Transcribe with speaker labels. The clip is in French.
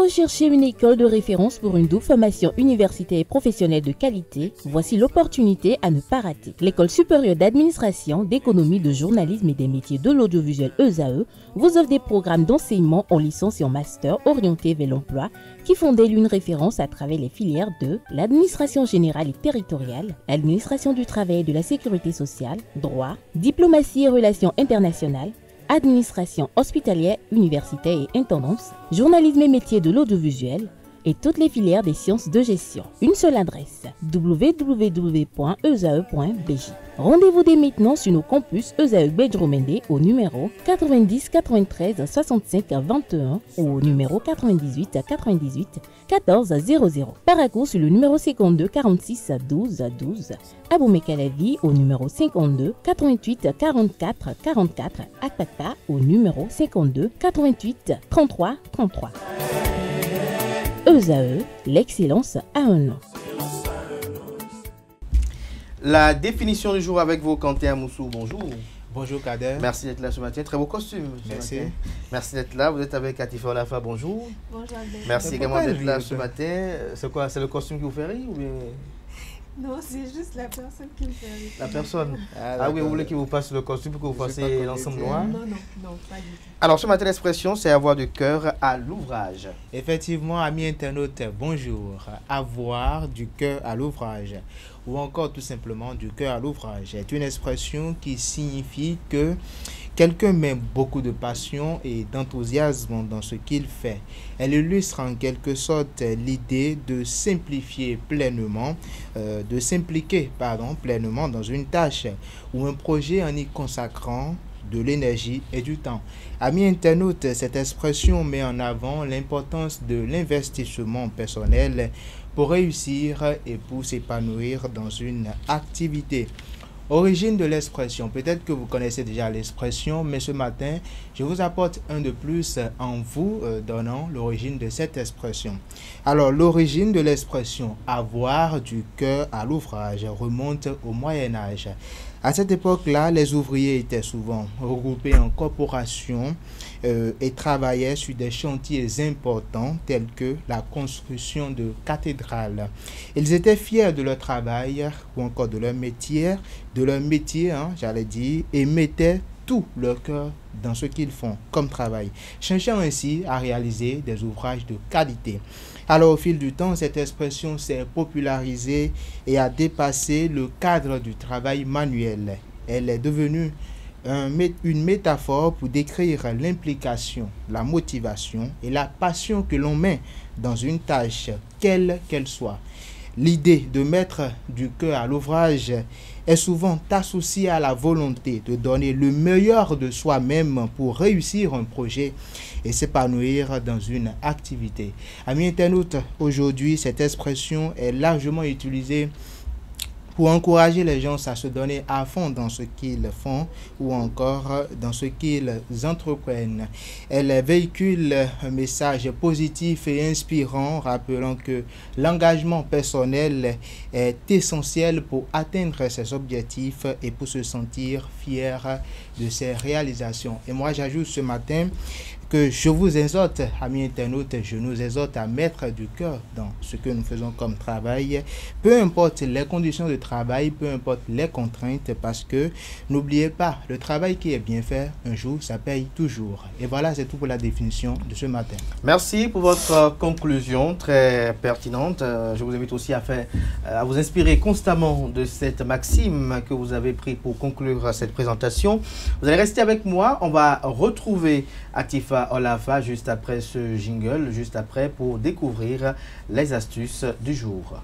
Speaker 1: recherchez une école de référence pour une double formation universitaire et professionnelle de qualité? Voici l'opportunité à ne pas rater. L'École supérieure d'administration, d'économie, de journalisme et des métiers de l'audiovisuel ESAE vous offre des programmes d'enseignement en licence et en master orientés vers l'emploi qui font d'elle une référence à travers les filières de l'administration générale et territoriale, l'administration du travail et de la sécurité sociale, droit, diplomatie et relations internationales, administration hospitalière, universitaire et intendance, journalisme et métiers de l'audiovisuel et toutes les filières des sciences de gestion. Une seule adresse, www.esae.bj. Rendez-vous dès maintenant sur nos campus ESAE Bedjromende au numéro 90 93 65 21 ou au numéro 98 98 14 00. Paracourt sur le numéro 52 46 12 12. Aboumé-Calavi au numéro 52 88 44 44. Akpata au numéro 52 88 33 33. ESAE, l'excellence a un nom.
Speaker 2: La définition du jour avec vous, Quentin Moussou. Bonjour.
Speaker 3: Bonjour Kader.
Speaker 2: Merci d'être là ce matin. Très beau costume.
Speaker 3: Merci.
Speaker 2: Merci d'être là. Vous êtes avec Atifa Olafa. Bonjour.
Speaker 4: Bonjour Albert.
Speaker 2: Merci également d'être là ce matin. C'est quoi? C'est le costume qui vous fait rire ou bien?
Speaker 4: Non, c'est juste la personne qui me fait rire.
Speaker 2: La personne. Ah oui, vous voulez qu'il vous passe le costume pour que vous fassiez l'ensemble noir?
Speaker 4: Non, pas du tout.
Speaker 2: Alors ce matin, l'expression, c'est avoir du cœur à l'ouvrage.
Speaker 3: Effectivement, amis internautes, bonjour. Avoir du cœur à l'ouvrage, ou encore tout simplement du cœur à l'ouvrage, est une expression qui signifie que quelqu'un met beaucoup de passion et d'enthousiasme dans ce qu'il fait. Elle illustre en quelque sorte l'idée de simplifier pleinement, de s'impliquer pleinement dans une tâche ou un projet en y consacrant de l'énergie et du temps. Amis internautes, cette expression met en avant l'importance de l'investissement personnel pour réussir et pour s'épanouir dans une activité. Origine de l'expression. Peut-être que vous connaissez déjà l'expression, mais ce matin, je vous apporte un de plus en vous donnant l'origine de cette expression. Alors, l'origine de l'expression « avoir du cœur à l'ouvrage » remonte au Moyen-Âge. À cette époque-là, les ouvriers étaient souvent regroupés en corporations et travaillaient sur des chantiers importants tels que la construction de cathédrales. Ils étaient fiers de leur travail ou encore de leur métier, j'allais dire, et mettaient tout leur cœur dans ce qu'ils font comme travail, cherchant ainsi à réaliser des ouvrages de qualité. Alors au fil du temps, cette expression s'est popularisée et a dépassé le cadre du travail manuel. Elle est devenue une métaphore pour décrire l'implication, la motivation et la passion que l'on met dans une tâche, quelle qu'elle soit. L'idée de mettre du cœur à l'ouvrage est souvent associée à la volonté de donner le meilleur de soi-même pour réussir un projet et s'épanouir dans une activité. Amis internautes, aujourd'hui, cette expression est largement utilisée pour encourager les gens à se donner à fond dans ce qu'ils font ou encore dans ce qu'ils entreprennent. Elle véhicule un message positif et inspirant, rappelant que l'engagement personnel est essentiel pour atteindre ses objectifs et pour se sentir fier de ses réalisations. Et moi, j'ajoute ce matin que je vous exhorte, amis internautes, je nous exhorte à mettre du cœur dans ce que nous faisons comme travail, peu importe les conditions de travail, peu importe les contraintes, parce que n'oubliez pas, le travail qui est bien fait, un jour, ça paye toujours. Et voilà, c'est tout pour la définition de ce matin.
Speaker 2: Merci pour votre conclusion très pertinente. Je vous invite aussi à vous inspirer constamment de cette maxime que vous avez pris pour conclure cette présentation. Vous allez rester avec moi, on va retrouver Atifa Olafa juste après ce jingle, juste après pour découvrir les astuces du jour.